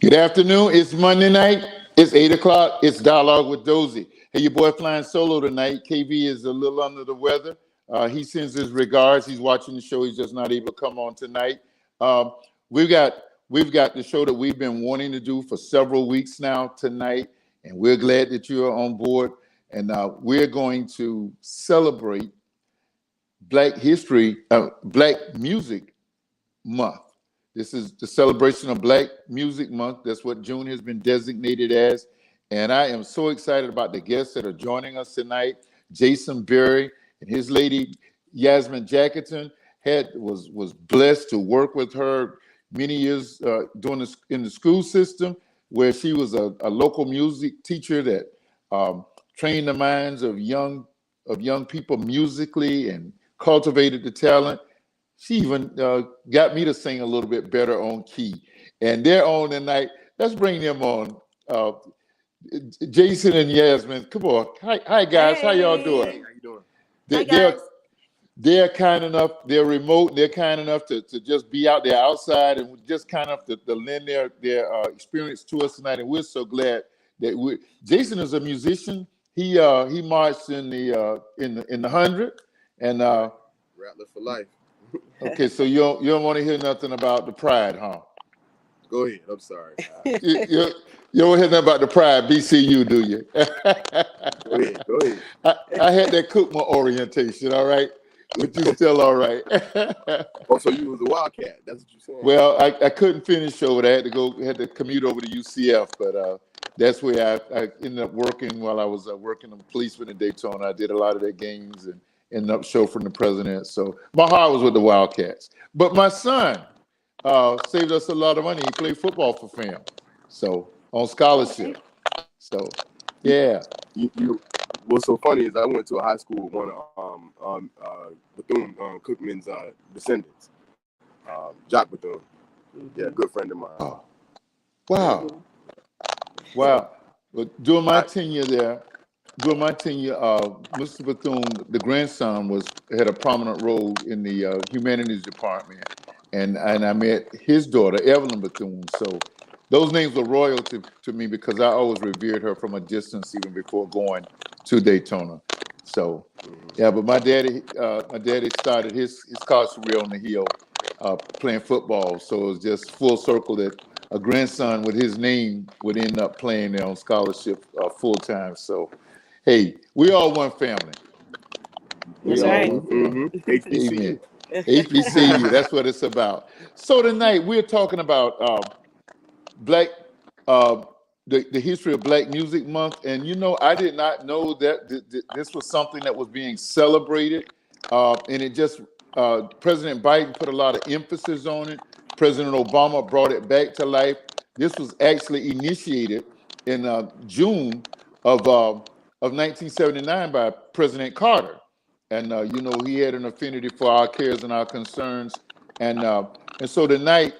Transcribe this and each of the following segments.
Good afternoon. It's Monday night. It's 8 o'clock. It's Dialogue with Dozy. Hey, your boy flying solo tonight. KV is a little under the weather. He sends his regards. He's watching the show. He's just not able to come on tonight. Um, we've got we've got the show that we've been wanting to do for several weeks now tonight, and we're glad that you are on board. And we're going to celebrate Black History, Black Music Month. This is the celebration of Black Music Month. That's what June has been designated as. And I am so excited about the guests that are joining us tonight. Jason Berry and his lady, Yasmin Jacotin, was blessed to work with her many years doing this in the school system, where she was a local music teacher that trained the minds of young people musically and cultivated the talent. She even got me to sing a little bit better on key. And they're on tonight. Let's bring them on. Jason and Yasmin, come on. Hi guys. How y'all doing? Hey, how you doing? They, Hi, they're guys. they're kind enough. They're remote. They're kind enough to just be out there outside and just kind of to lend their experience to us tonight. And we're so glad that we. Jason is a musician. He marched in the 100 and. Rattler for life. Okay, so you don't want to hear nothing about the pride, huh? Go ahead. I'm sorry. You don't hear nothing about the pride, BCU, do you? Go ahead. Go ahead. I had that Cookma orientation, all right, but you still all right. Oh, so you was a Wildcat. That's what you're saying. Well, I couldn't finish over there. Had to commute over to UCF, but that's where I ended up working while I was working on policeman in Daytona. I did a lot of their games and ended up chauffeuring the president. So my heart was with the Wildcats. But my son saved us a lot of money. He played football for FAM, so on scholarship. So yeah. What's so funny is I went to a high school with one of Bethune Cookman's descendants, Jock Bethune. Yeah, good friend of mine. Oh, wow. Wow. But during my tenure there, Mr. Bethune, the grandson, had a prominent role in the humanities department, and I met his daughter, Evelyn Bethune. So those names were royal to me because I always revered her from a distance, even before going to Daytona. So yeah, but my daddy started his college career on the Hill, playing football. So it was just full circle that a grandson with his name would end up playing there on scholarship full time. So, hey, we all one family. That's right. HBCU. Amen. HBCU, that's what it's about. So tonight we're talking about Black, uh, the history of Black Music Month, and I did not know that this was something that was being celebrated, and it just President Biden put a lot of emphasis on it. President Obama brought it back to life. This was actually initiated in June of 1979 by President Carter, and he had an affinity for our cares and our concerns, and so tonight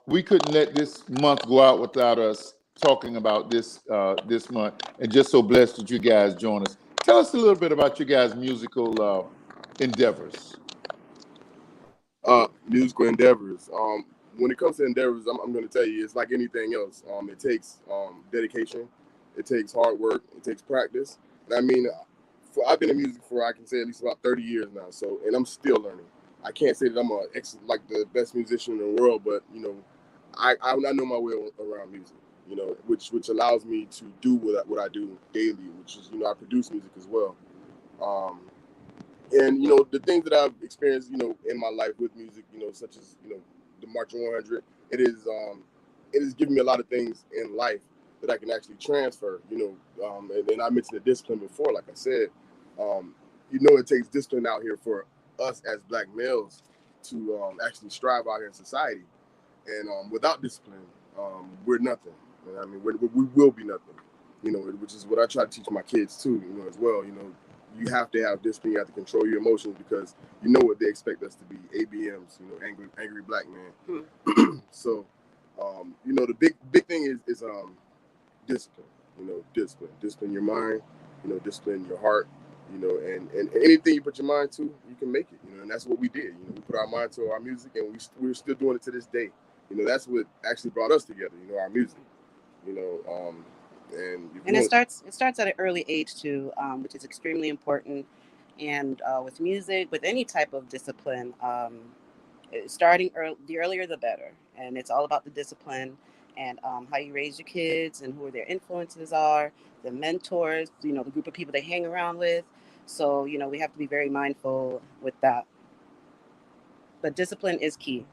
we couldn't let this month go out without us talking about this month, and just so blessed that you guys join us. Tell us a little bit about your guys' musical endeavors. Musical endeavors. When it comes to endeavors, I'm going to tell you, it's like anything else. It takes dedication, it takes hard work, it takes practice. And I mean, I've been in music for, I can say, at least about 30 years now. So, and I'm still learning. I can't say that I'm like the best musician in the world, but I know my way around music. Which allows me to do what I do daily, which is I produce music as well. And the things that I've experienced in my life with music, such as the Marching 100, it is giving me a lot of things in life that I can actually transfer. And I mentioned the discipline before, like I said. It takes discipline out here for us as Black males to actually strive out here in society. And without discipline, we're nothing. I mean, we will be nothing. Which is what I try to teach my kids too. As well. You have to have discipline. You have to control your emotions because what they expect us to be. ABMs. Angry Black man. So, the big thing is discipline. Discipline your mind. Discipline your heart. And anything you put your mind to, you can make it. And that's what we did. We put our mind to our music, and we're still doing it to this day. You know, that's what actually brought us together. You know, our music. You know, and it starts at an early age too, which is extremely important. And with music, with any type of discipline, starting early, the earlier the better. And it's all about the discipline and how you raise your kids and who their influences are, the mentors, the group of people they hang around with. So we have to be very mindful with that. But discipline is key.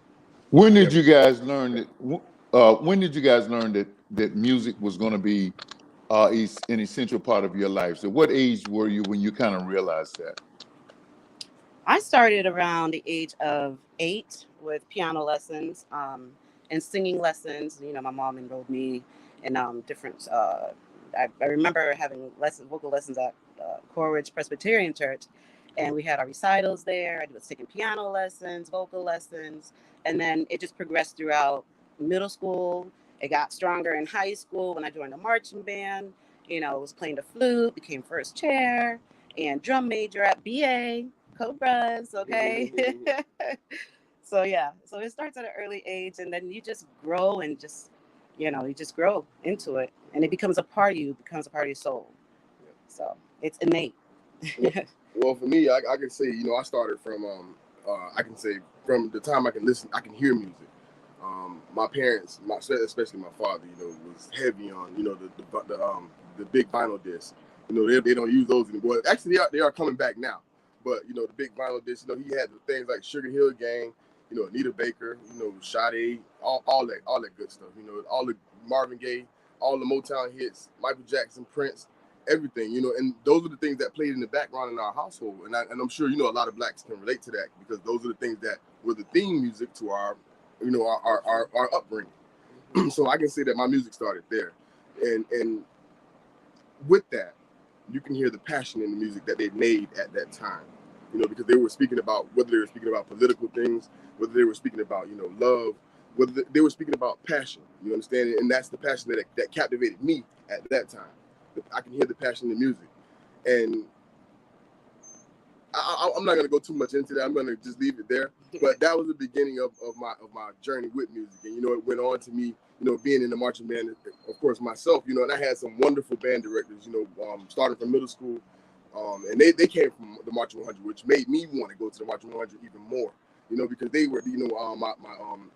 When did you guys learn that? When did you guys learn that music was going to be an essential part of your life? So, what age were you when you kind of realized that? I started around the age of 8 with piano lessons and singing lessons. My mom enrolled me in different. I remember having vocal lessons at Coleridge Presbyterian Church, and we had our recitals there. I was taking piano lessons, vocal lessons, and then it just progressed throughout middle school. It got stronger in high school when I joined the marching band. Was playing the flute, became first chair and drum major at BA. Cobras, okay. So yeah, so it starts at an early age, and then you just grow and you just grow into it, and it becomes a part of you, becomes a part of your soul. So it's innate. Well, for me, I can say, I started from, I can say from the time I can listen, I can hear music. My parents, especially my father, was heavy on, the big vinyl discs. They don't use those anymore. Actually, they are coming back now. But, the big vinyl discs, he had the things like Sugar Hill Gang, Anita Baker, Sade, all that good stuff. All the Marvin Gaye, all the Motown hits, Michael Jackson, Prince, everything, and those are the things that played in the background in our household. And I'm sure, a lot of blacks can relate to that because those are the things that were the theme music to our, our upbringing. So I can say that my music started there. And with that, you can hear the passion in the music that they made at that time, because they were speaking about, whether they were speaking about political things, whether they were speaking about, love, whether they were speaking about passion, you understand? And that's the passion that captivated me at that time. I can hear the passion in the music. And I'm not going to go too much into that. I'm going to just leave it there. But that was the beginning of my journey with music. And, it went on to me, being in the marching band, of course, myself, and I had some wonderful band directors, starting from middle school. And they came from the Marching 100, which made me want to go to the Marching 100 even more, because they were,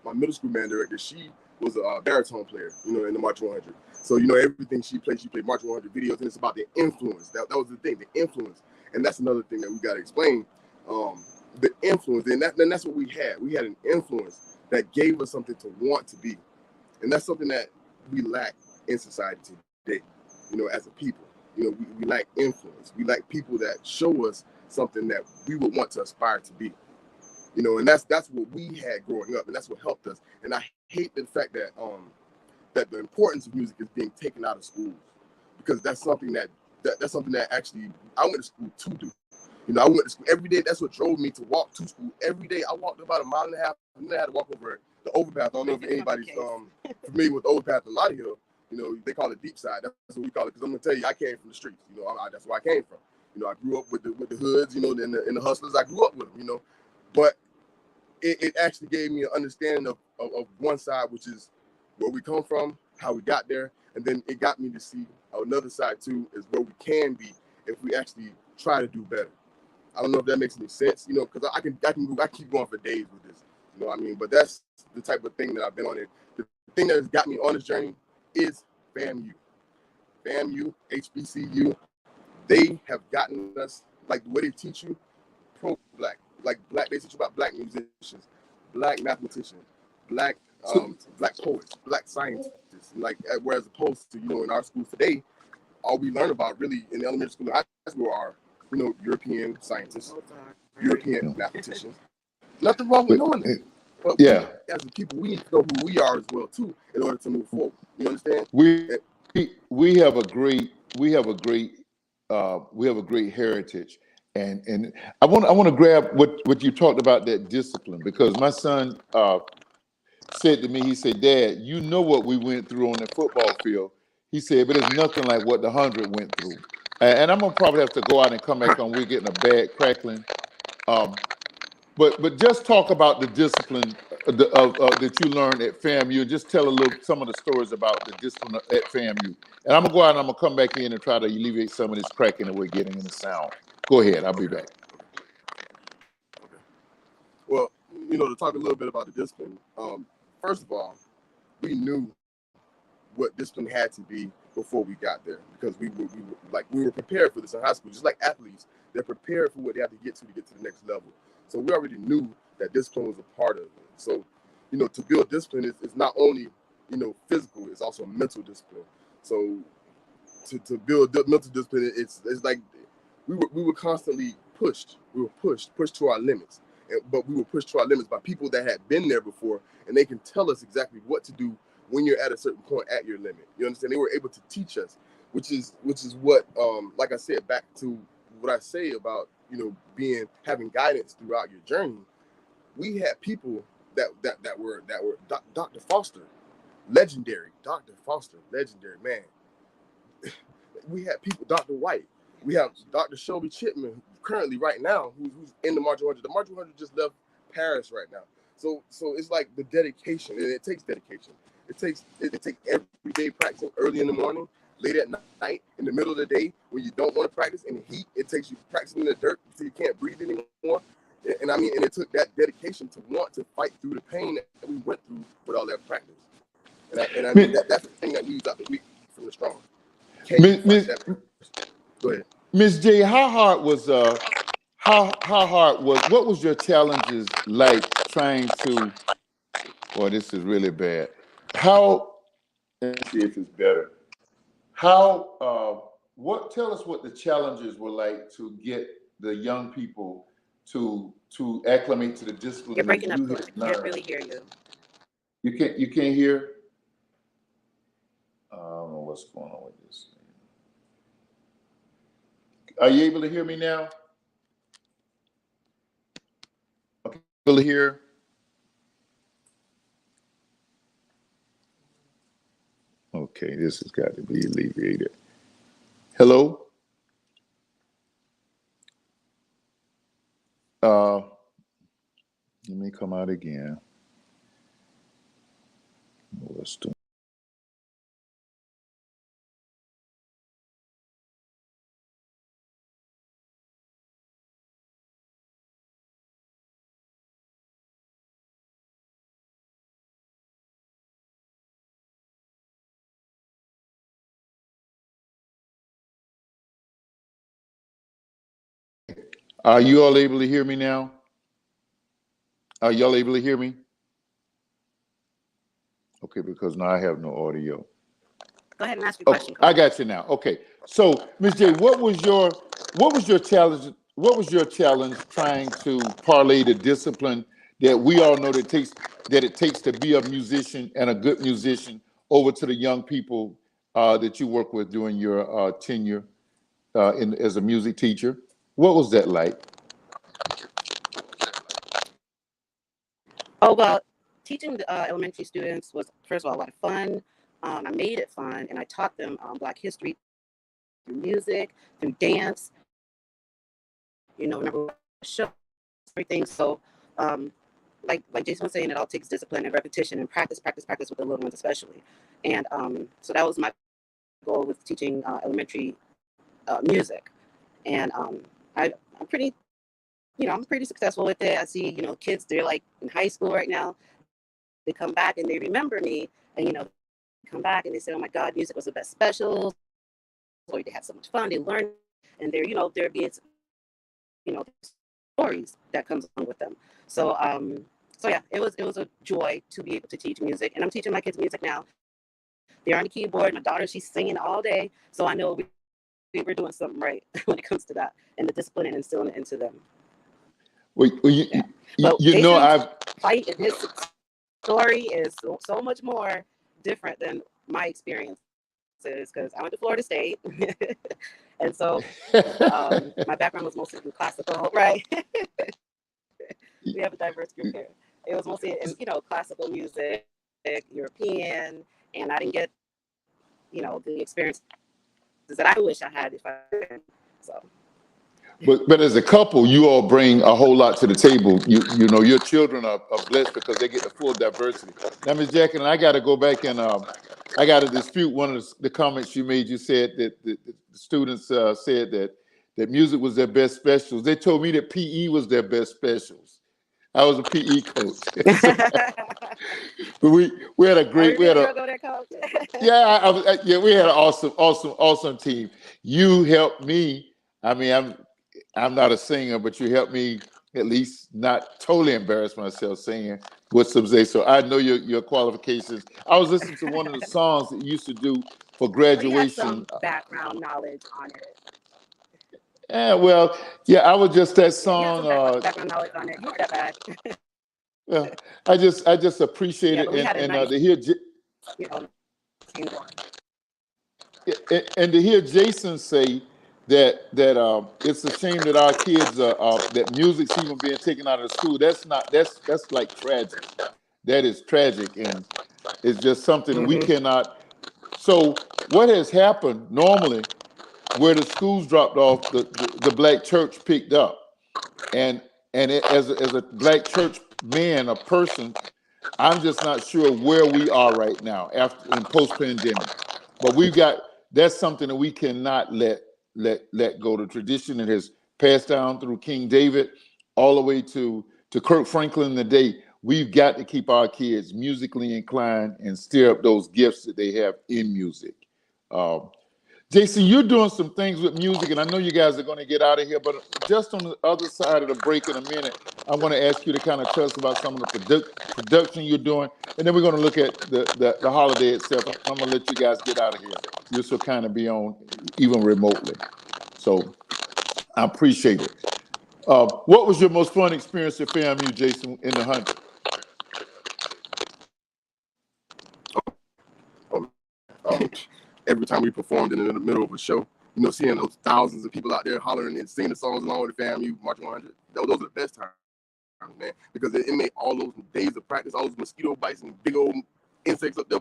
my middle school band director, she was a baritone player, in the Marching 100. So, everything she played Marching 100 videos, and it's about the influence. That was the thing, the influence. And that's another thing that we got to explain, the influence. And that's what we had. We had an influence that gave us something to want to be. And that's something that we lack in society today, as a people. We lack influence. We lack people that show us something that we would want to aspire to be. And that's what we had growing up, and that's what helped us. And I hate the fact that that the importance of music is being taken out of schools, because that's something that actually I went to school to do. I went to school every day. That's what drove me to walk to school every day. I walked about 1.5 miles, and I had to walk over the overpass. I don't know if anybody's familiar with the overpass in Lottie they call it deep side. That's what we call it. Because I'm gonna tell you, I came from the streets. That's where I came from. I grew up with the hoods. In the hustlers. I grew up with them. But it actually gave me an understanding of one side, which is where we come from, how we got there, and then it got me to see another side too, is where we can be if we actually try to do better. I don't know if that makes any sense, because I keep going for days with this, what I mean? But that's the type of thing that I've been on it. The thing that has got me on this journey is FAMU. FAMU, HBCU, they have gotten us, like the way they teach you, pro-black. Like black, they teach you about black musicians, black mathematicians, black poets, black scientists. Like, whereas opposed to, in our schools today, all we learn about really in elementary school and high school are, European scientists, European mathematicians. Nothing wrong with knowing that. But we, as a people, we need to know who we are as well too, in order to move forward. You understand? We have a great heritage, and I want to grab what you talked about, that discipline, because my son said to me, he said, "Dad, you know what we went through on the football field." He said, "But it's nothing like what the 100 went through." And I'm gonna probably have to go out and come back on. We're getting a bad crackling. But just talk about the discipline that you learned at FAMU. Just tell some of the stories about the discipline at FAMU. And I'm gonna go out and I'm gonna come back in and try to alleviate some of this cracking that we're getting in the sound. Go ahead, I'll be back. Okay. Well, to talk a little bit about the discipline. First of all, we knew what discipline had to be before we got there, because we were prepared for this in high school. Just like athletes, they're prepared for what they have to get to the next level. So we already knew that discipline was a part of it. So, to build discipline is not only, physical, it's also mental discipline. So to build mental discipline, it's like we were constantly pushed. We were pushed to our limits. But we were pushed to our limits by people that had been there before, and they can tell us exactly what to do when you're at a certain point at your limit. You understand? They were able to teach us, which is what, like I said, back to what I say about, having guidance throughout your journey. We had people that were Dr. Foster, legendary. Dr. Foster, legendary, man. We had people, Dr. White. We have Dr. Shelby Chipman, currently right now, who's in the March 100. The March 100 just left Paris right now. So it's like the dedication, and it takes dedication. It takes everyday practicing early in the morning, late at night, in the middle of the day when you don't want to practice in the heat. It takes you practicing in the dirt so you can't breathe anymore. And it took that dedication to want to fight through the pain that we went through with all that practice. And that's the thing that leaves out the weak from the strong. Go ahead. Ms. J, what was your challenges like trying to, well, this is really bad. Let's see if it's better. Tell us what the challenges were like to get the young people to acclimate to the discipline. You're breaking up. I can't really hear you. You can't hear? I don't know what's going on with this. Are you able to hear me now? Okay, able to hear? Okay, this has got to be alleviated. Hello? Let me come out again. What's doing? Are you all able to hear me now? Are y'all able to hear me? Okay, because now I have no audio. Go ahead and ask your question. I got you now. Okay, so Ms. J, what was your challenge? What was your challenge trying to parlay the discipline that we all know that it takes to be a musician and a good musician over to the young people that you work with during your tenure as a music teacher? What was that like? Oh, well, teaching the elementary students was, first of all, a lot of fun. I made it fun, and I taught them Black history through music, through dance, number show, everything. So, like Jason was saying, it all takes discipline and repetition and practice with the little ones especially. And so that was my goal with teaching elementary music. And I'm pretty successful with it. I see, kids, they're like in high school right now. They come back and they remember me, and come back and they say, "Oh my God, music was the best special." Or they had so much fun. They learn, and they're being, stories that comes along with them. So yeah, it was a joy to be able to teach music, and I'm teaching my kids music now. They're on the keyboard. My daughter, she's singing all day, so I know we're doing something right when it comes to that and the discipline and instilling it into them. Well, Jason's fight and his story is so much more different than my experiences, because I went to Florida State, and so my background was mostly in classical, right? We have a diverse group here. It was mostly in classical music, European, and I didn't get the experiences that I wish I had if I did. So. but as a couple, you all bring a whole lot to the table. You know, your children are blessed because they get the full diversity. Now, Ms. Jackson, I got to go back and I got to dispute one of the comments you made. You said that the students said that music was their best specials. They told me that PE was their best specials. I was a PE coach. But we had a great we had a yeah, we had an awesome team. You helped me. I mean, I'm not a singer, but you helped me at least not totally embarrass myself singing with some Zay. So I know your qualifications. I was listening to one of the songs that you used to do for graduation. Well, you had some background knowledge on it. Yeah, well, yeah, I was just that song. Background knowledge on it. You weren't that bad. Yeah, I just appreciate it, and nice, to hear and to hear Jason say that it's a shame that our kids that music's even being taken out of the school. That's like tragic. That is tragic, and it's just something that we cannot. So what has happened normally, where the schools dropped off, the black church picked up, and as a black church man, a person, I'm just not sure where we are right now after in post-pandemic. But that's something that we cannot let go. The tradition that has passed down through King David all the way to Kirk Franklin today. We've got to keep our kids musically inclined and stir up those gifts that they have in music. Jason, you're doing some things with music, and I know you guys are going to get out of here, but just on the other side of the break in a minute, I'm going to ask you to kind of tell us about some of the production you're doing, and then we're going to look at the holiday itself. I'm going to let you guys get out of here. You're so kind of be on even remotely. So I appreciate it. What was your most fun experience at FAMU, Jason, in the 100? Every time we performed in the middle of a show, you know, seeing those thousands of people out there hollering and singing the songs along with the FAMU March 100, those are the best times, man, because it made all those days of practice, all those mosquito bites and big old insects up there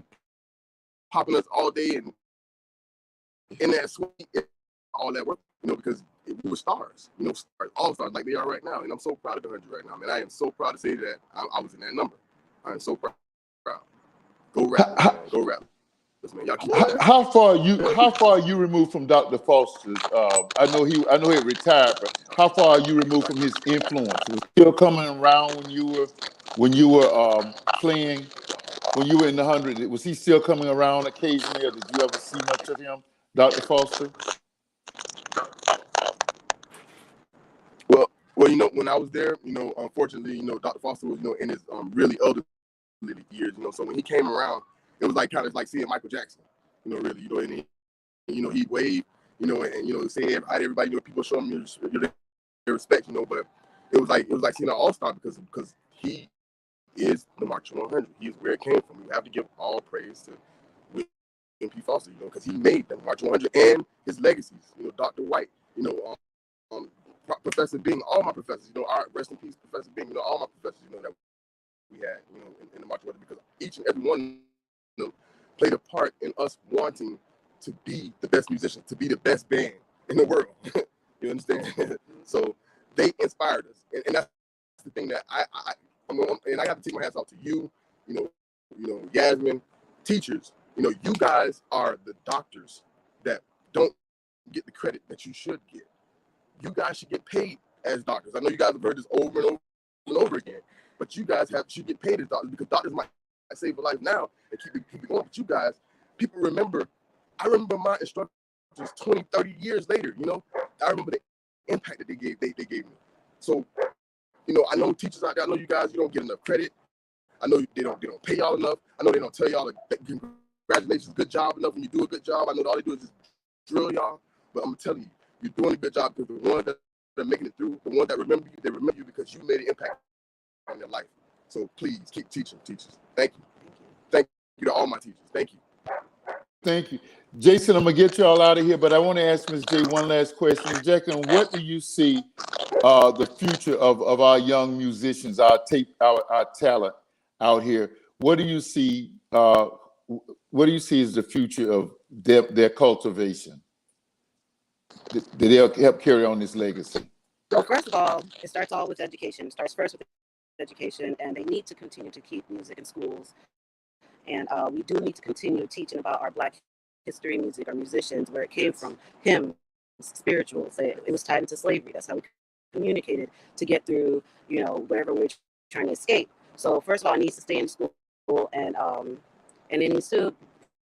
popping us all day and in that sweat, all that work, you know, because we were stars, you know, stars, all stars like they are right now. And I'm so proud of the 100 right now, man. I am so proud to say that I was in that number. I am so proud. Go rap, man. Go rap. Man, how far are you removed from Dr. Foster's? I know he retired, but how far are you removed from his influence? Was he still coming around when you were playing, when you were in the 100? Was he still coming around occasionally, or did you ever see much of him, Dr. Foster? Well, you know, when I was there, you know, unfortunately, you know, Dr. Foster was, you know, in his really elderly years, you know, so when he came around, it was like kind of like seeing Michael Jackson, you know, really, you know, and he'd wave, you know, and, you know, say hi to everybody, you know, people show him their respect, you know, but it was like seeing an all-star because he is the March 100. He is where it came from. We have to give all praise to William P. Foster, you know, because he made the March 100 and his legacies, you know, Dr. White, you know, Professor Bing, all my professors, you know, rest in peace, Professor Bing, you know, all my professors, you know, that we had, you know, in the March 100, because each and every one of them played a part in us wanting to be the best musicians, to be the best band in the world. You understand? So they inspired us, and that's the thing that I have to take my hats off to you, you know, Yasmin, teachers. You know, you guys are the doctors that don't get the credit that you should get. You guys should get paid as doctors. I know you guys have heard this over and over and over again, but you guys should get paid as doctors, because doctors might save a life now and keep it going. But you guys, people remember. I remember my instructors 20, 30 years later. You know, I remember the impact that they gave me. So, you know, I know teachers out there. I know you guys. You don't get enough credit. I know they don't pay y'all enough. I know they don't tell y'all like, congratulations, good job enough when you do a good job. I know all they do is just drill y'all. But I'm telling you, you're doing a good job, because the ones that are making it through, the ones that remember you, they remember you because you made an impact on their life. So please keep teaching, teachers. Thank you. Thank you to all my teachers. Thank you. Thank you. Jason, I'm going to get you all out of here, but I want to ask Ms. J one last question. Ms. Jackson, what do you see the future of our young musicians, our talent out here? What do you see? What do you see as the future of their cultivation? That they'll help carry on this legacy? So first of all, it starts all with education. It starts first with education, and they need to continue to keep music in schools. And we do need to continue teaching about our Black history, music, our musicians, where it came from, hymns, spirituals. It was tied into slavery. That's how we communicated to get through, wherever we're trying to escape. So first of all, it needs to stay in school, and it needs to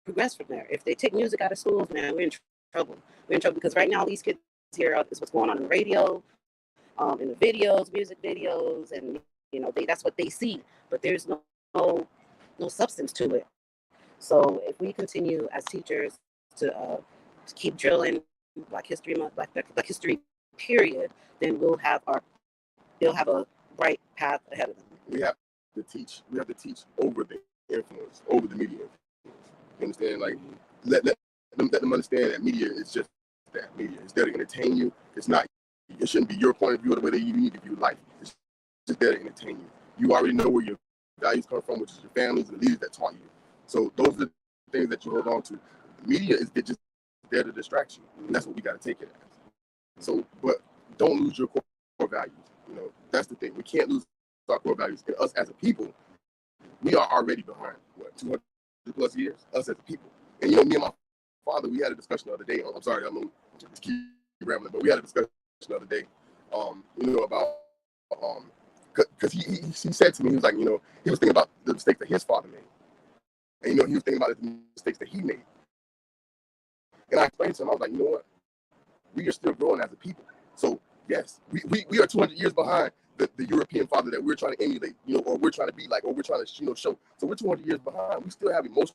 progress from there. If they take music out of schools, man, we're in trouble. We're in trouble because right now these kids hear is what's going on the radio, in the videos, music videos, and that's what they see. But there's no substance to it. So if we continue as teachers to keep drilling Black History Month, Black History period, then they'll have a bright path ahead of them. We have to teach over the influence, over the media. You understand? Like, let them understand that media is just that. Media is there to entertain you. It's not. It shouldn't be your point of view or the way that you need to view life. It's just there to entertain you. You already know where your values come from, which is your families and the leaders that taught you. So those are the things that you hold on to. The media is just there to distract you, and that's what we got to take it as. So, but don't lose your core values. That's the thing. We can't lose our core values. And us as a people, we are already behind 200 plus years. Us as a people, and me and my father, we had a discussion the other day. I'm sorry, I'm gonna just keep rambling, but we had a discussion the other day. About because he said to me, he was like, he was thinking about the mistakes that his father made, and he was thinking about the mistakes that he made. And I explained to him, I was like, you know what? We are still growing as a people. So yes, we are 200 years behind the European father that we're trying to emulate, or we're trying to be like, or we're trying to show. So we're 200 years behind. We still have emotional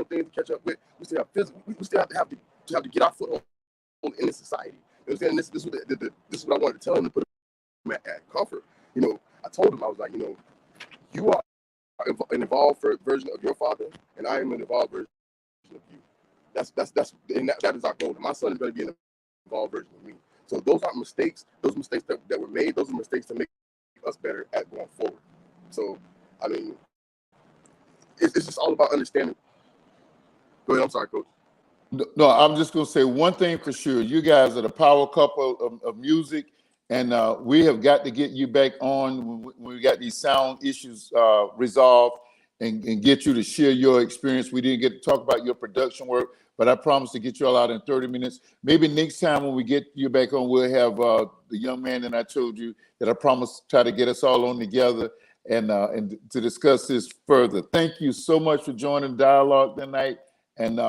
things to catch up with. We still have physical. We still have to get our foot on in the society. You know what I'm saying? This is what I wanted to tell him, to put him at comfort. I told him, I was like, you are an evolved version of your father, and I am an evolved version of you. That is our goal. My son is going to be an evolved version of me. So those aren't mistakes. Those mistakes that were made, those are mistakes to make us better at going forward. So, I mean, it's just all about understanding. Go ahead. I'm sorry, Coach. No, I'm just going to say one thing for sure. You guys are the power couple of music, and we have got to get you back on when we got these sound issues resolved and get you to share your experience. We didn't get to talk about your production work, but I promise to get you all out in 30 minutes. Maybe next time when we get you back on, we'll have the young man that I told you that I promised to try to get us all on together and to discuss this further. Thank you so much for joining Dialogue tonight, and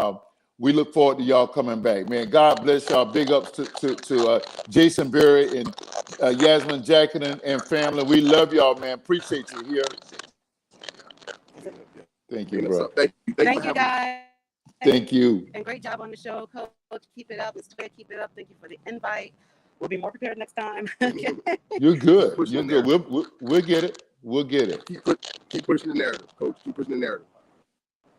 we look forward to y'all coming back. Man, God bless y'all. Big ups to Jason Berry and Yasmin Jacotin and family. We love y'all, man. Appreciate you here. Thank you, bro. Thank you, guys. Thank you. And great job on the show, Coach. Keep it up. Keep it up. Thank you for the invite. We'll be more prepared next time. You're good. You're good. We'll get it. We'll get it. Keep pushing the narrative, Coach. Keep pushing the narrative.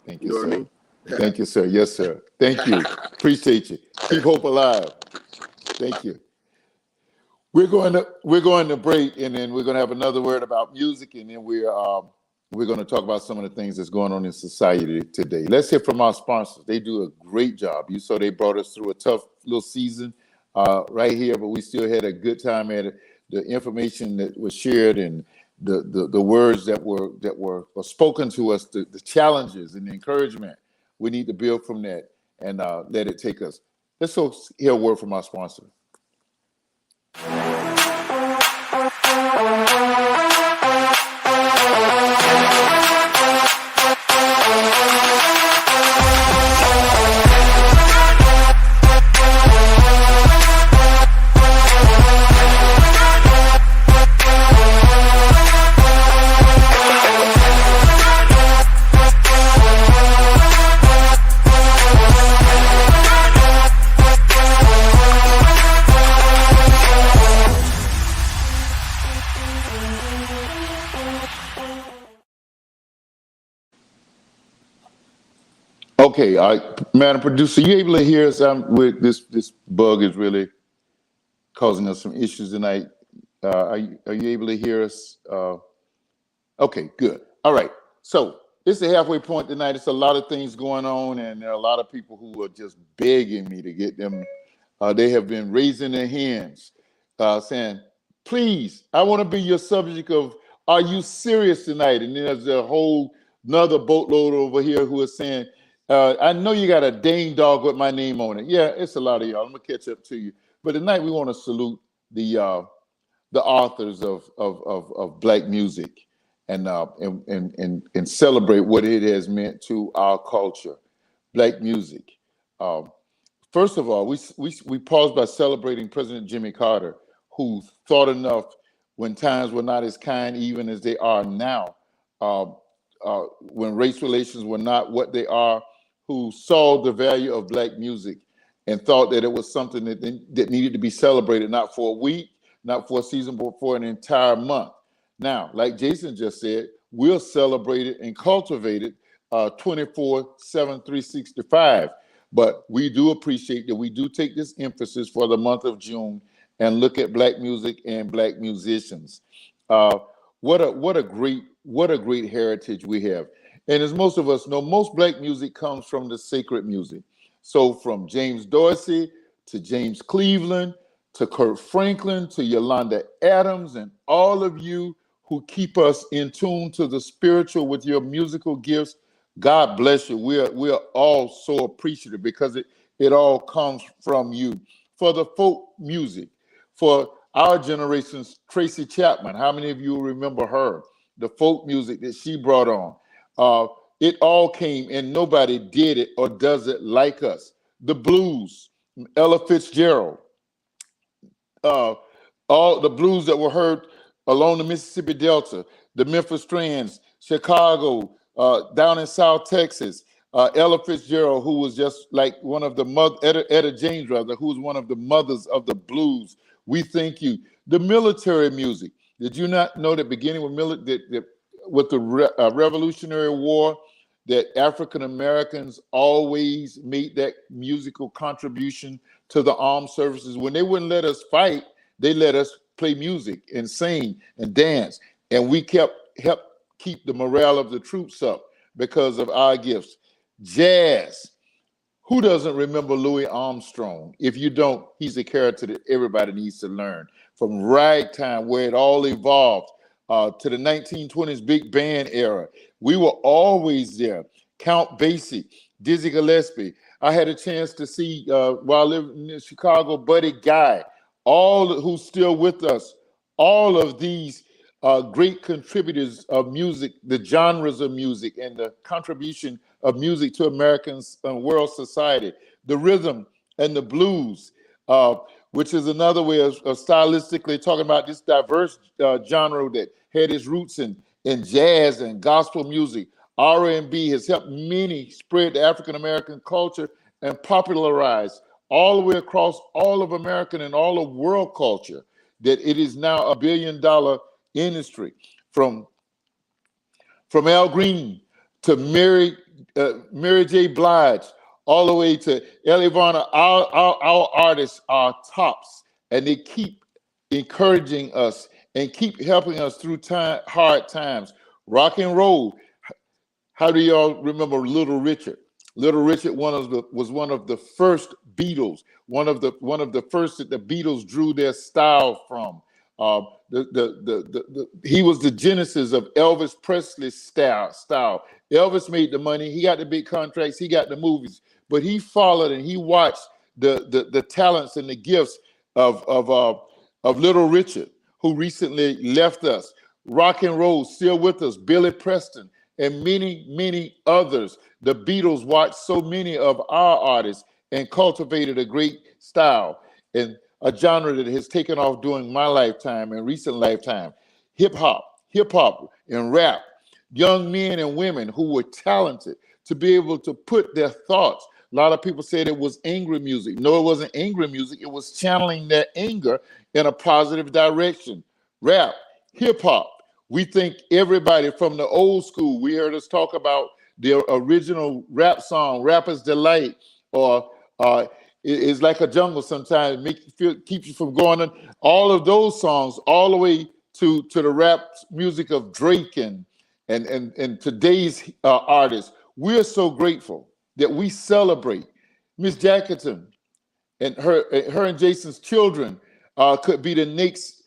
Thank you, You know sir. what I mean? Thank you, sir. Yes, sir. Thank you. Appreciate you. Keep hope alive. Thank you. We're going to break, and then we're going to have another word about music, and then we're going to talk about some of the things that's going on in society today. Let's hear from our sponsors. They do a great job. You saw they brought us through a tough little season right here, but we still had a good time at it. The information that was shared and the words that were spoken to us, the challenges and the encouragement, we need to build from that and let it take us. Let's hear a word from our sponsor. Okay, Madam Producer, you able to hear us? With this bug is really causing us some issues tonight. Are you able to hear us? Okay, good. All right. So it's the halfway point tonight. It's a lot of things going on, and there are a lot of people who are just begging me to get them. They have been raising their hands. saying, please, I want to be your subject of, are you serious tonight? And then there's a whole another boatload over here who is saying, I know you got a dang dog with my name on it. Yeah, it's a lot of y'all. I'm gonna catch up to you. But tonight we want to salute the authors of Black music and celebrate what it has meant to our culture. Black music. Um, First of all, we paused by celebrating President Jimmy Carter, who thought enough when times were not as kind even as they are now, uh, when race relations were not what they are, who saw the value of Black music and thought that it was something that needed to be celebrated, not for a week, not for a season, but for an entire month. Now, like Jason just said, we'll celebrate it and cultivate it 24/7, 365. But we do appreciate that we do take this emphasis for the month of June and look at Black music and Black musicians. Uh, what a great heritage we have. And as most of us know, most Black music comes from the sacred music. So from James Dorsey to James Cleveland to Kurt Franklin to Yolanda Adams and all of you who keep us in tune to the spiritual with your musical gifts. God bless you. We're all so appreciative because it all comes from you. For the folk music, for our generation's Tracy Chapman, how many of you remember her? The folk music that she brought on. It all came and nobody did it or does it like us. The blues, Ella Fitzgerald, all the blues that were heard along the Mississippi Delta, the Memphis Strands, Chicago, down in South Texas, Ella Fitzgerald, who was just like one of the Etta James, rather, who was one of the mothers of the blues. We thank you. The military music. Did you not know that beginning with the Revolutionary War, that African Americans always made that musical contribution to the armed services? When they wouldn't let us fight, they let us play music and sing and dance, and we helped keep the morale of the troops up because of our gifts. Jazz. Who doesn't remember Louis Armstrong? If you don't, he's a character that everybody needs to learn. From ragtime, where it all evolved, to the 1920s big band era, we were always there. Count Basie, Dizzy Gillespie. I had a chance to see, while living in Chicago, Buddy Guy, all who's still with us, all of these great contributors of music, the genres of music, and the contribution of music to Americans and world society. The rhythm and the blues, which is another way of stylistically talking about this diverse genre that had its roots in jazz and gospel music. R&B has helped many spread the African American culture and popularize all the way across all of American and all of world culture, that it is now $1 billion industry. From Al Green to Mary J. Blige, all the way to Ellie Varner. Our artists are tops, and they keep encouraging us and keep helping us through hard times. Rock and roll. How do y'all remember Little Richard? Little Richard was one of the first Beatles, one of the first that the Beatles drew their style from. He was the genesis of Elvis Presley's style. Elvis made the money, he got the big contracts, he got the movies, but he followed and he watched the talents and the gifts of Little Richard, who recently left us. Rock and roll still with us, Billy Preston, and many others. The Beatles watched so many of our artists and cultivated a great style and a genre that has taken off during my lifetime and recent lifetime. Hip hop and rap. Young men and women who were talented to be able to put their thoughts. A lot of people said it was angry music. No, it wasn't angry music. It was channeling their anger in a positive direction. Rap, hip hop. We think everybody from the old school, we heard us talk about the original rap song, Rapper's Delight, or It's Like a Jungle sometimes, keeps you from going on. All of those songs, all the way to the rap music of Drake and today's artists. We're so grateful that we celebrate Miss Jacotin and her and Jason's children, could be the next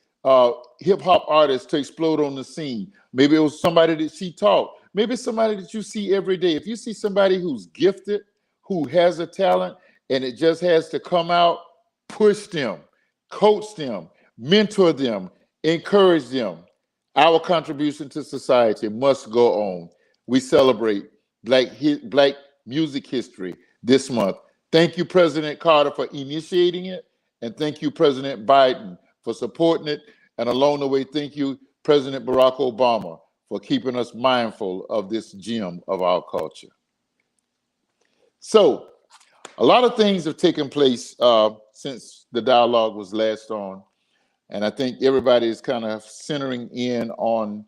hip hop artist to explode on the scene. Maybe it was somebody that she taught. Maybe it's somebody that you see every day. If you see somebody who's gifted, who has a talent, and it just has to come out, push them, coach them, mentor them, encourage them. Our contribution to society must go on. We celebrate Black music history this month. Thank you, President Carter, for initiating it, and thank you, President Biden, for supporting it. And along the way, thank you, President Barack Obama, for keeping us mindful of this gem of our culture. So, a lot of things have taken place since the dialogue was last on, and I think everybody is kind of centering in on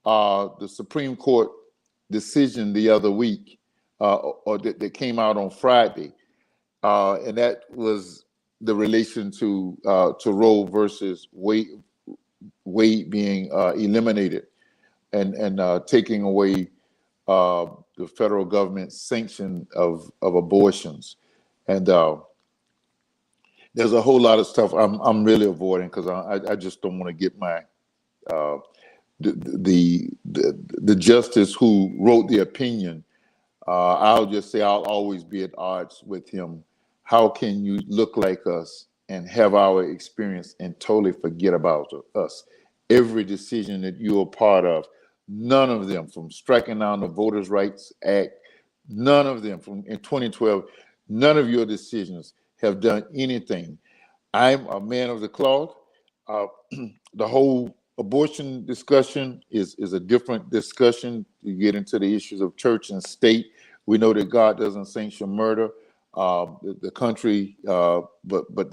the Supreme Court decision the other week, or that came out on Friday, and that was the relation to Roe versus Wade being eliminated and taking away the federal government's sanction of abortions. And there's a whole lot of stuff I'm really avoiding because I just don't want to get my the justice who wrote the opinion. I'll just say I'll always be at odds with him. How can you look like us and have our experience and totally forget about us? Every decision that you're a part of, none of them, from striking down the Voters' Rights Act, none of them from in 2012, none of your decisions have done anything. I'm a man of the cloth. The whole abortion discussion is a different discussion. You get into the issues of church and state. We know that God doesn't sanction murder. The country, but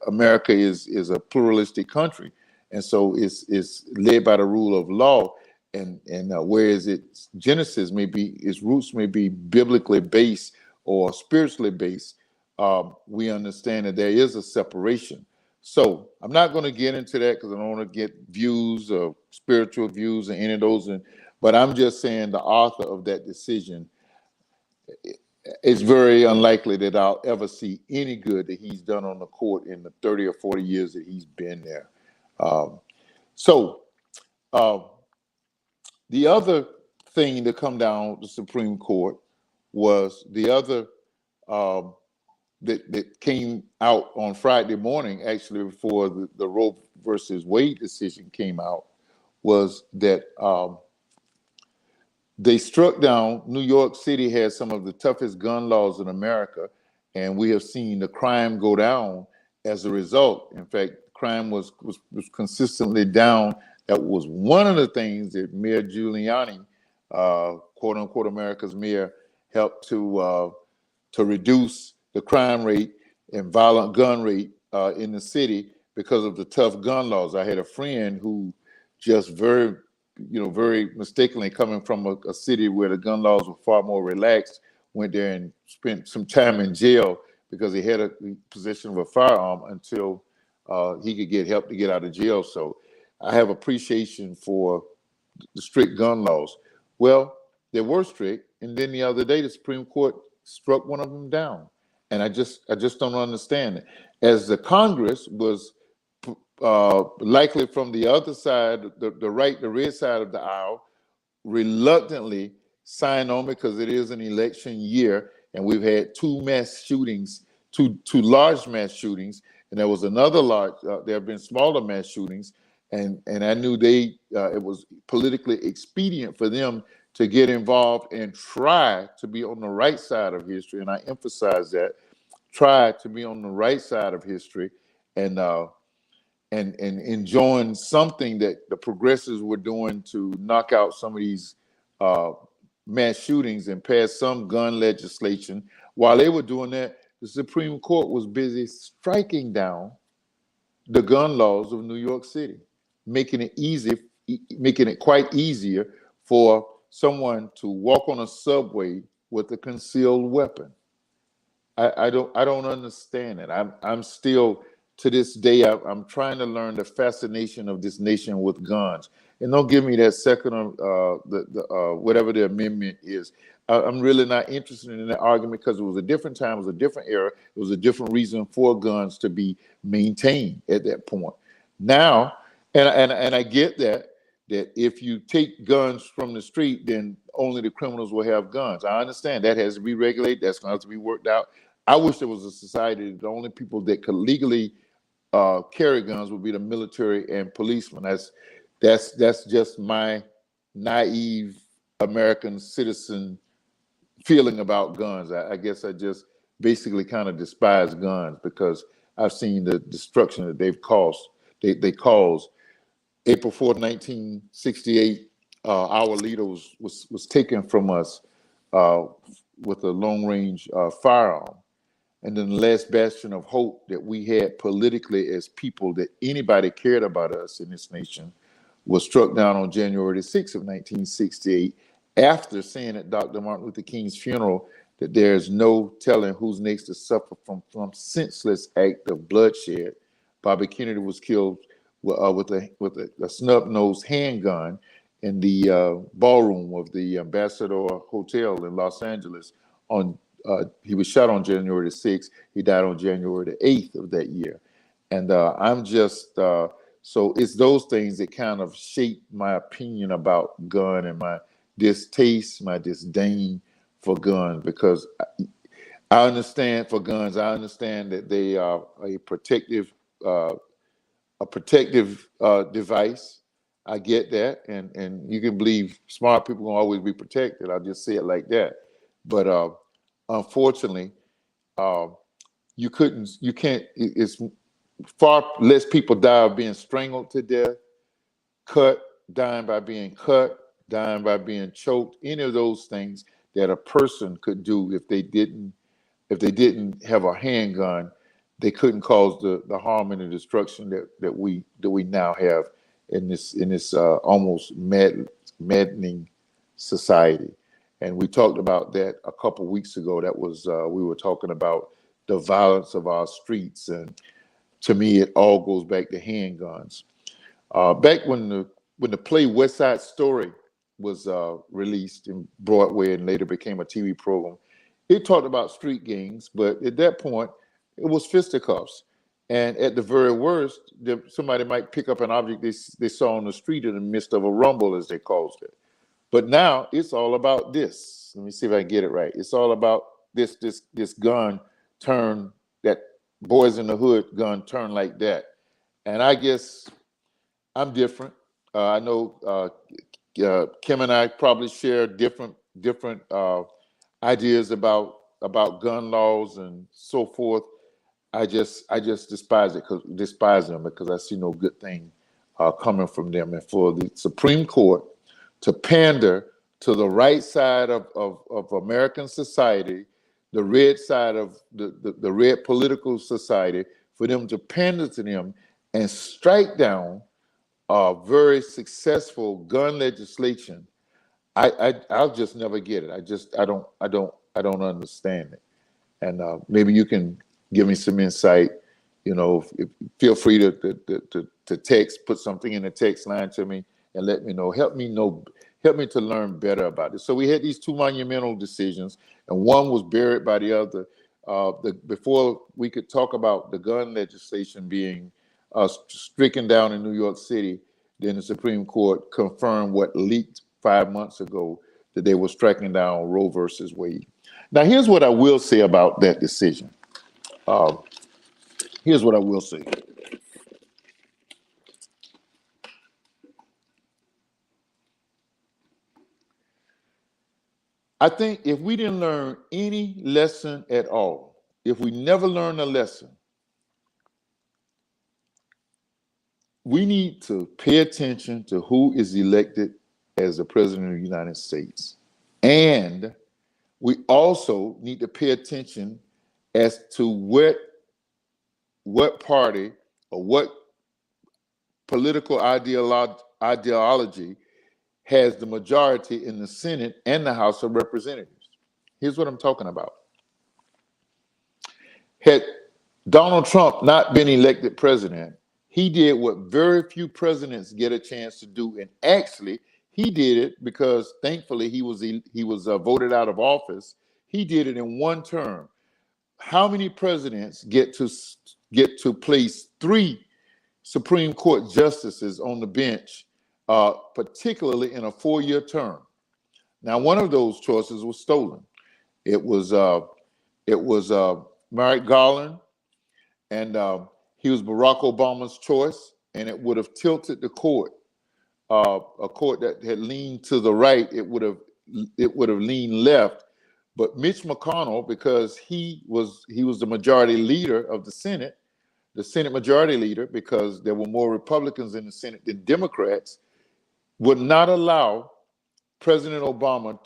America is a pluralistic country, and so it's led by the rule of law. And whereas its genesis may be, its roots may be biblically based or spiritually based, we understand that there is a separation. So I'm not going to get into that because I don't want to get views or spiritual views and any of those. But I'm just saying the author of that decision, it's very unlikely that I'll ever see any good that he's done on the court in the 30 or 40 years that he's been there. The other thing to come down the Supreme Court was the other that came out on Friday morning, actually before the Roe versus Wade decision came out, was that they struck down. New York City has some of the toughest gun laws in America, and we have seen the crime go down as a result. In fact, crime was consistently down. That was one of the things that Mayor Giuliani, quote unquote America's mayor, helped to reduce the crime rate and violent gun rate in the city because of the tough gun laws. I had a friend who just very mistakenly, coming from a city where the gun laws were far more relaxed, went there and spent some time in jail because he had a possession of a firearm until he could get help to get out of jail. So I have appreciation for the strict gun laws. Well, they were strict, and then the other day the Supreme Court struck one of them down, and I just don't understand it. As the Congress was likely from the other side, the red side of the aisle, reluctantly signed on because it is an election year, and we've had two large mass shootings, and there was another large. There have been smaller mass shootings, and I knew it was politically expedient for them to get involved and try to be on the right side of history, and I emphasize that, try to be on the right side of history, and enjoying something that the progressives were doing to knock out some of these mass shootings and pass some gun legislation. While they were doing that, the Supreme Court was busy striking down the gun laws of New York City, making it quite easier for someone to walk on a subway with a concealed weapon. I don't understand it. I'm still, to this day, I'm trying to learn the fascination of this nation with guns. and don't give me that second whatever the amendment is. I'm really not interested in that argument because it was a different time, it was a different era, it was a different reason for guns to be maintained at that point. Now, and I get that if you take guns from the street, then only the criminals will have guns. I understand that has to be regulated. That's going to have to be worked out. I wish there was a society that the only people that could legally carry guns would be the military and policemen. That's just my naive American citizen feeling about guns. I guess I just basically kind of despise guns because I've seen the destruction that they've caused. They caused. April 4th, 1968, our leader was taken from us with a long-range firearm. And then the last bastion of hope that we had politically as people that anybody cared about us in this nation was struck down on January 6th of 1968 after saying at Dr. Martin Luther King's funeral that there's no telling who's next to suffer from senseless act of bloodshed. Bobby Kennedy was killed with a snub-nosed handgun in the ballroom of the Ambassador Hotel in Los Angeles. He was shot on January the 6th. He died on January the 8th of that year. And I'm just, so it's those things that kind of shape my opinion about gun and my distaste, my disdain for guns, because I understand for guns, I understand that they are a protective device. I get that, and you can believe smart people will always be protected. I'll just say it like that. But unfortunately, you can't. It's far less people die of being strangled to death, dying by being cut, dying by being choked. Any of those things that a person could do if they didn't have a handgun, they couldn't cause the harm and the destruction that we now have in this almost maddening society. And we talked about that a couple weeks ago. That was we were talking about the violence of our streets, and to me, it all goes back to handguns. Back when the play West Side Story was released in Broadway and later became a TV program, it talked about street gangs, but at that point, it was fisticuffs. And at the very worst, somebody might pick up an object they saw on the street in the midst of a rumble, as they called it. But now it's all about this. Let me see if I can get it right. It's all about this gun turn, that boys in the hood gun turn like that. And I guess I'm different. I know Kim and I probably share different ideas about gun laws and so forth. I just despise them because I see no good thing coming from them. And for the Supreme Court to pander to the right side of American society, the red side of the red political society, for them to pander to them and strike down very successful gun legislation, I'll just never get it. I don't understand it. And maybe you can give me some insight. You know, feel free to text, put something in the text line to me and let me know. Help me to learn better about it. So we had these two monumental decisions, and one was buried by the other. Before we could talk about the gun legislation being stricken down in New York City, then the Supreme Court confirmed what leaked 5 months ago, that they were striking down Roe versus Wade. Now, here's what I will say about that decision. Here's what I will say. I think if we didn't learn any lesson at all, if we never learn a lesson, we need to pay attention to who is elected as the president of the United States. And we also need to pay attention as to what party or what political ideology has the majority in the Senate and the House of Representatives. Here's what I'm talking about. Had Donald Trump not been elected president, He did what very few presidents get a chance to do, and actually, he did it because thankfully he was voted out of office. He did it in one term. How many presidents get to place 3 Supreme Court justices on the bench, particularly in a 4-year term? Now, one of those choices was stolen. It was Merrick Garland, and he was Barack Obama's choice, and it would have tilted the court. A court that had leaned to the right, it would have leaned left. But Mitch McConnell, because he was the majority leader of the Senate majority leader, because there were more Republicans in the Senate than Democrats, would not allow President Obama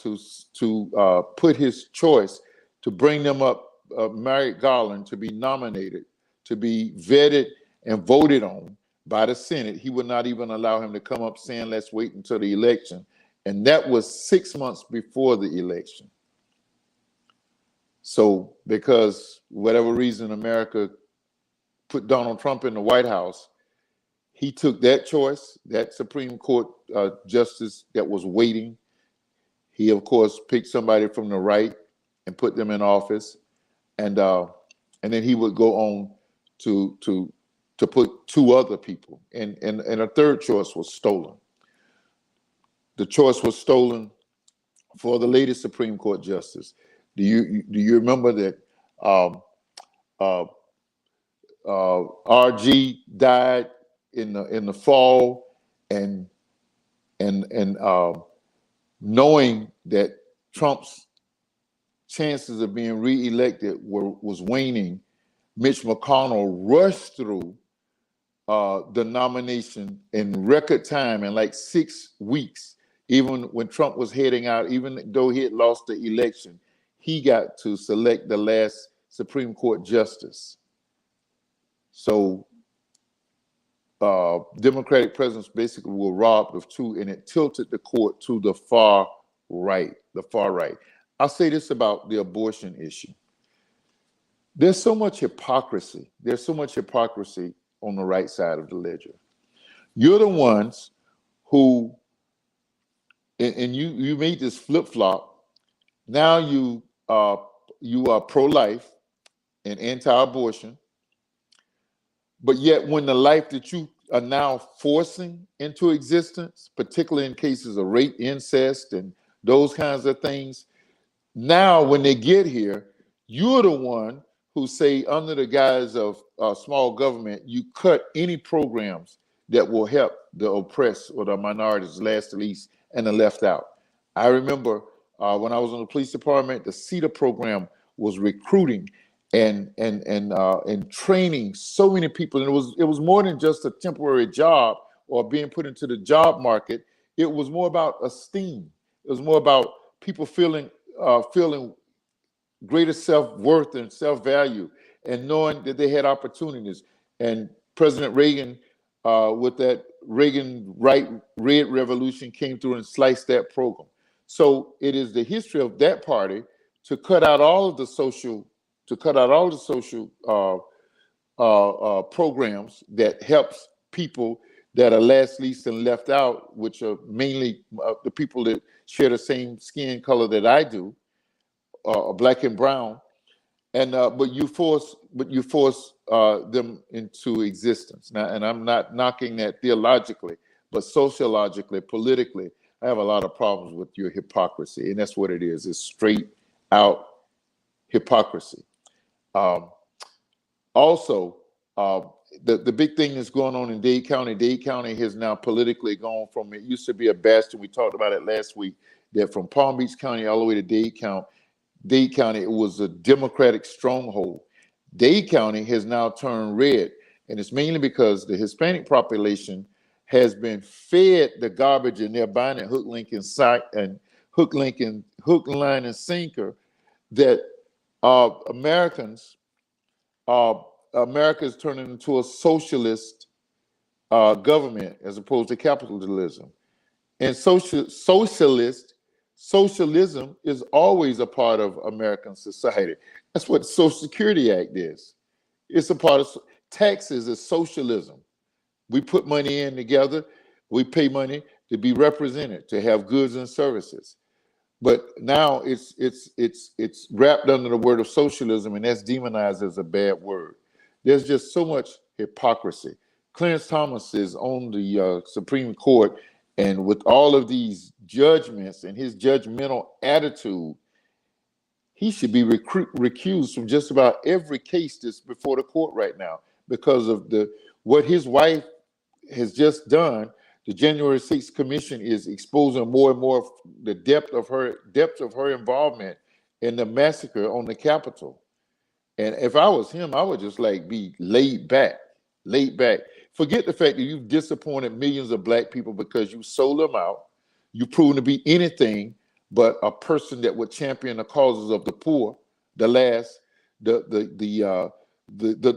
to put his choice to bring them up, Merrick Garland, to be nominated, to be vetted and voted on by the Senate. He would not even allow him to come up saying, let's wait until the election. And that was 6 months before the election. So because whatever reason America put Donald Trump in the White House, he took that choice, that Supreme Court justice that was waiting. He, of course, picked somebody from the right and put them in office. And then he would go on to put 2 other people. And a third choice was stolen. The choice was stolen for the latest Supreme Court justice. Do you remember that RG died in the fall, and knowing that Trump's chances of being reelected was waning, Mitch McConnell rushed through the nomination in record time, in like 6 weeks. Even when Trump was heading out, even though he had lost the election, he got to select the last Supreme Court justice. So Democratic presidents basically were robbed of 2, and it tilted the court to the far right. I'll say this about the abortion issue. There's so much hypocrisy. There's so much hypocrisy on the right side of the ledger. You're the ones who, and you made this flip-flop. Now you are pro-life and anti-abortion, but yet when the life that you are now forcing into existence, particularly in cases of rape, incest, and those kinds of things, now when they get here, you're the one who say, under the guise of small government, you cut any programs that will help the oppressed or the minorities, last to least, and the left out. I remember when I was in the police department, the CETA program was recruiting and training so many people, and it was more than just a temporary job or being put into the job market. It was more about esteem. It was more about people feeling greater self-worth and self-value, and knowing that they had opportunities. And President Reagan, with that Reagan red revolution, came through and sliced that program. So it is the history of that party to cut out all of the social programs that helps people that are last, least, and left out, which are mainly the people that share the same skin color that I do, black and brown, and but you force them into existence. Now, and I'm not knocking that theologically, but sociologically, politically, I have a lot of problems with your hypocrisy, and that's what it is. It's straight out hypocrisy. Also, the big thing that's going on in Dade County. Dade County has now politically gone from, it used to be a bastion. We talked about it last week, that from Palm Beach County all the way to Dade County, it was a Democratic stronghold. Dade County has now turned red, and it's mainly because the Hispanic population has been fed the garbage, and they're buying it hook, line, and sinker, that America is turning into a socialist government as opposed to capitalism. And socialism is always a part of American society. That's what the Social Security Act is. It's a part of taxes is socialism. We put money in together. We pay money to be represented, to have goods and services. But now it's wrapped under the word of socialism, and that's demonized as a bad word. There's just so much hypocrisy. Clarence Thomas is on the Supreme Court, and with all of these judgments and his judgmental attitude, he should be recused from just about every case that's before the court right now because of what his wife has just done. The January 6th Commission is exposing more and more the depth of her involvement in the massacre on the Capitol. And if I was him, I would just like be laid back. Forget the fact that you've disappointed millions of black people because you sold them out. You've proven to be anything but a person that would champion the causes of the poor, the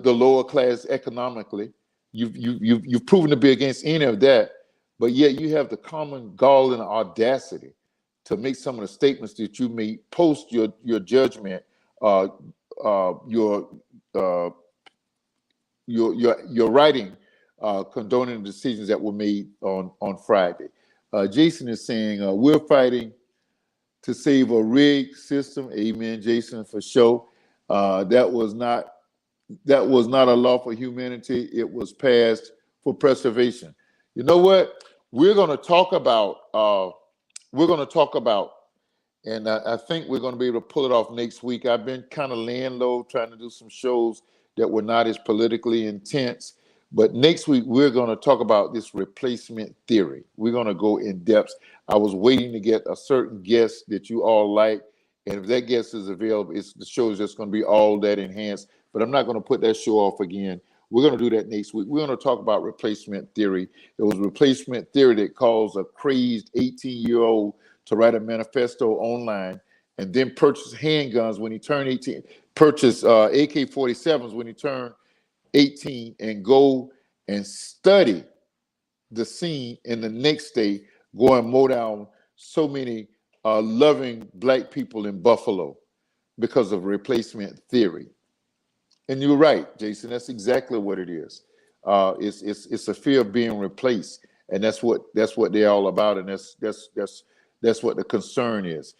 lower class economically. You've proven to be against any of that, but yet you have the common gall and audacity to make some of the statements that you made post your judgment, your writing condoning the decisions that were made on Friday. Jason is saying we're fighting to save a rigged system. Amen, Jason, for sure. That was not a law for humanity. It was passed for preservation. You know what? We're going to talk about, and I think we're going to be able to pull it off next week. I've been kind of laying low, trying to do some shows that were not as politically intense. But next week, we're going to talk about this replacement theory. We're going to go in depth. I was waiting to get a certain guest that you all like. And if that guest is available, the show is just going to be all that enhanced. But I'm not going to put that show off again. We're going to do that next week. We're going to talk about replacement theory. It was replacement theory that caused a crazed 18-year-old to write a manifesto online and then purchase handguns when he turned 18, purchase AK-47s when he turned 18, and go and study the scene, and the next day go and mow down so many loving black people in Buffalo because of replacement theory. And you're right, Jason. That's exactly what it is. It's a fear of being replaced, and that's what they're all about, and that's what the concern is.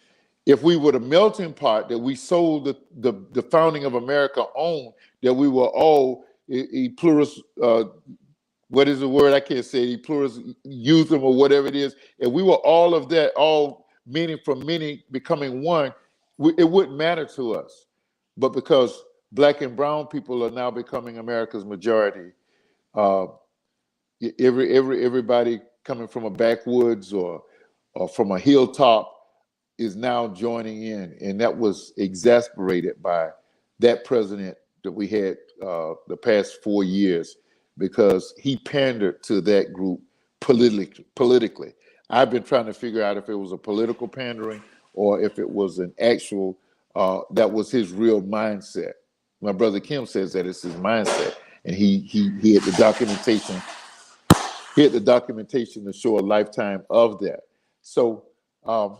If we were the melting pot that we sold the founding of America on, that we were all a pluralist. What is the word? I can't say it. Pluralist youth or whatever it is. And we were all of that, all meaning from many becoming one. It wouldn't matter to us, but because black and brown people are now becoming America's majority. Everybody coming from a backwoods or from a hilltop is now joining in, and that was exasperated by that president that we had the past 4 years, because he pandered to that group politically. I've been trying to figure out if it was a political pandering or if it was an actual that was his real mindset. My brother Kim says that it's his mindset, and he had the documentation. He had the documentation to show a lifetime of that. So a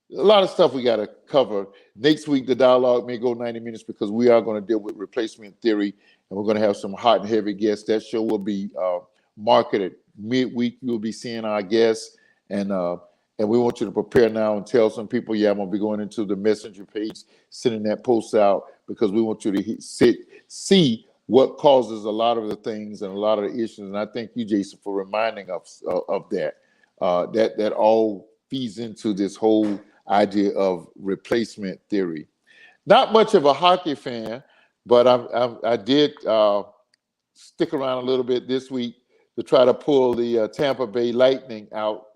lot of stuff we got to cover. Next week, the dialogue may go 90 minutes because we are going to deal with replacement theory, and we're going to have some hot and heavy guests. That show will be marketed midweek. You'll be seeing our guests, and we want you to prepare now and tell some people, I'm going to be going into the messenger page, sending that post out, because we want you to see what causes a lot of the things and a lot of the issues. And I thank you, Jason, for reminding us of that. That all feeds into this whole idea of replacement theory. Not much of a hockey fan, but I did stick around a little bit this week to try to pull the Tampa Bay Lightning out,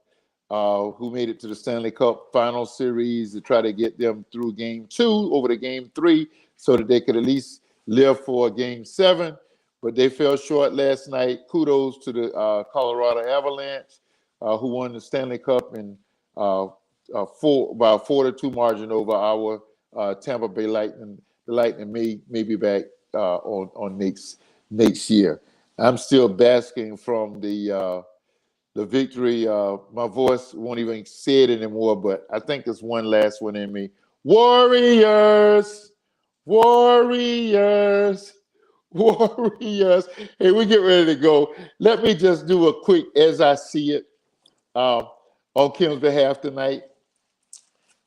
who made it to the Stanley Cup Final Series, to try to get them through Game 2 over to Game 3 so that they could at least live for Game 7. But they fell short last night. Kudos to the Colorado Avalanche, who won the Stanley Cup in about 4-2 margin over our Tampa Bay Lightning. The Lightning may be back on next year. I'm still basking from the victory. My voice won't even say it anymore, but I think there's one last one in me. Warriors, Warriors, Warriors. Hey, we get ready to go. Let me just do a quick as I see it on Kim's behalf tonight.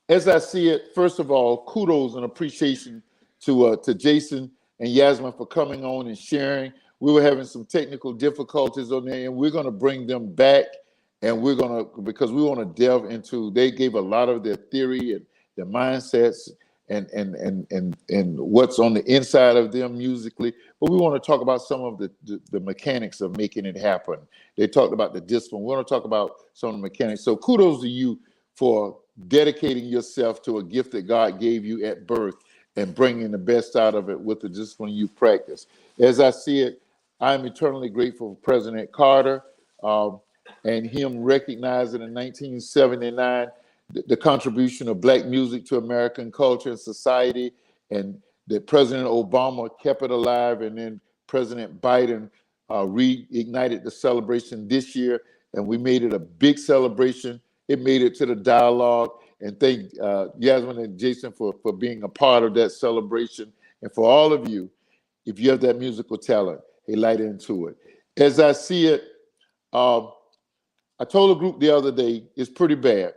As I see it, first of all, kudos and appreciation to Jason and Yasmin for coming on and sharing. We were having some technical difficulties on there, and we're going to bring them back, and we're going to, because we want to delve into, they gave a lot of their theory and their mindsets and what's on the inside of them musically, but we want to talk about some of the mechanics of making it happen. They talked about the discipline. We want to talk about some of the mechanics. So kudos to you for dedicating yourself to a gift that God gave you at birth and bringing the best out of it with the discipline you practice. As I see it, I'm eternally grateful for President Carter and him recognizing in 1979 the contribution of Black music to American culture and society, and that President Obama kept it alive, and then President Biden reignited the celebration this year, and we made it a big celebration. It made it to the dialogue, and thank Yasmin and Jason for being a part of that celebration. And for all of you, if you have that musical talent, hey, light into it. As I see it, I told a group the other day, it's pretty bad.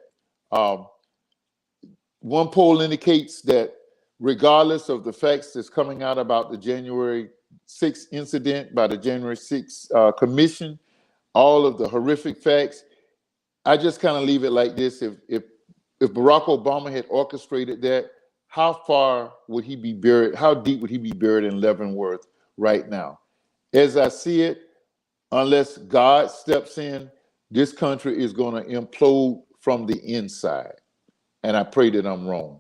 One poll indicates that regardless of the facts that's coming out about the January 6th incident by the January 6th commission, all of the horrific facts, I just kind of leave it like this. If Barack Obama had orchestrated that, how far would he be buried? How deep would he be buried in Leavenworth right now? As I see it, unless God steps in, this country is going to implode from the inside. And I pray that I'm wrong.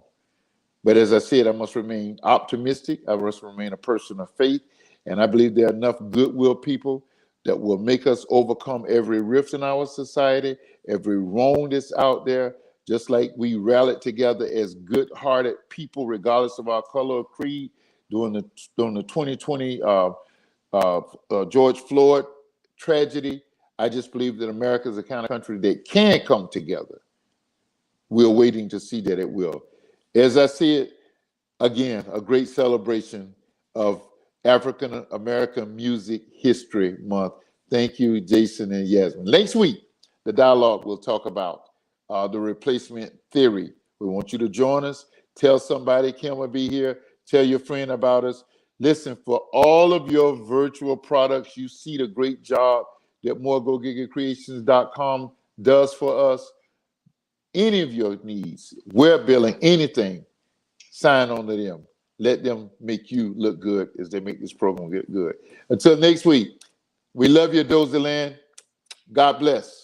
But as I said, I must remain optimistic. I must remain a person of faith. And I believe there are enough goodwill people that will make us overcome every rift in our society, every wrong that's out there, just like we rallied together as good-hearted people, regardless of our color or creed, during the 2020 George Floyd tragedy. I just believe that America is the kind of country that can come together. We're waiting to see that it will. As I see it, again, a great celebration of African American Music History Month. Thank you, Jason and Yasmin. Next week, the dialogue will talk about the replacement theory. We want you to join us. Tell somebody Kim will be here. Tell your friend about us. Listen, for all of your virtual products, you see the great job that moregogiggacreations.com does for us. Any of your needs, web billing, anything, sign on to them. Let them make you look good as they make this program get good. Until next week, we love you, Dozell. God bless.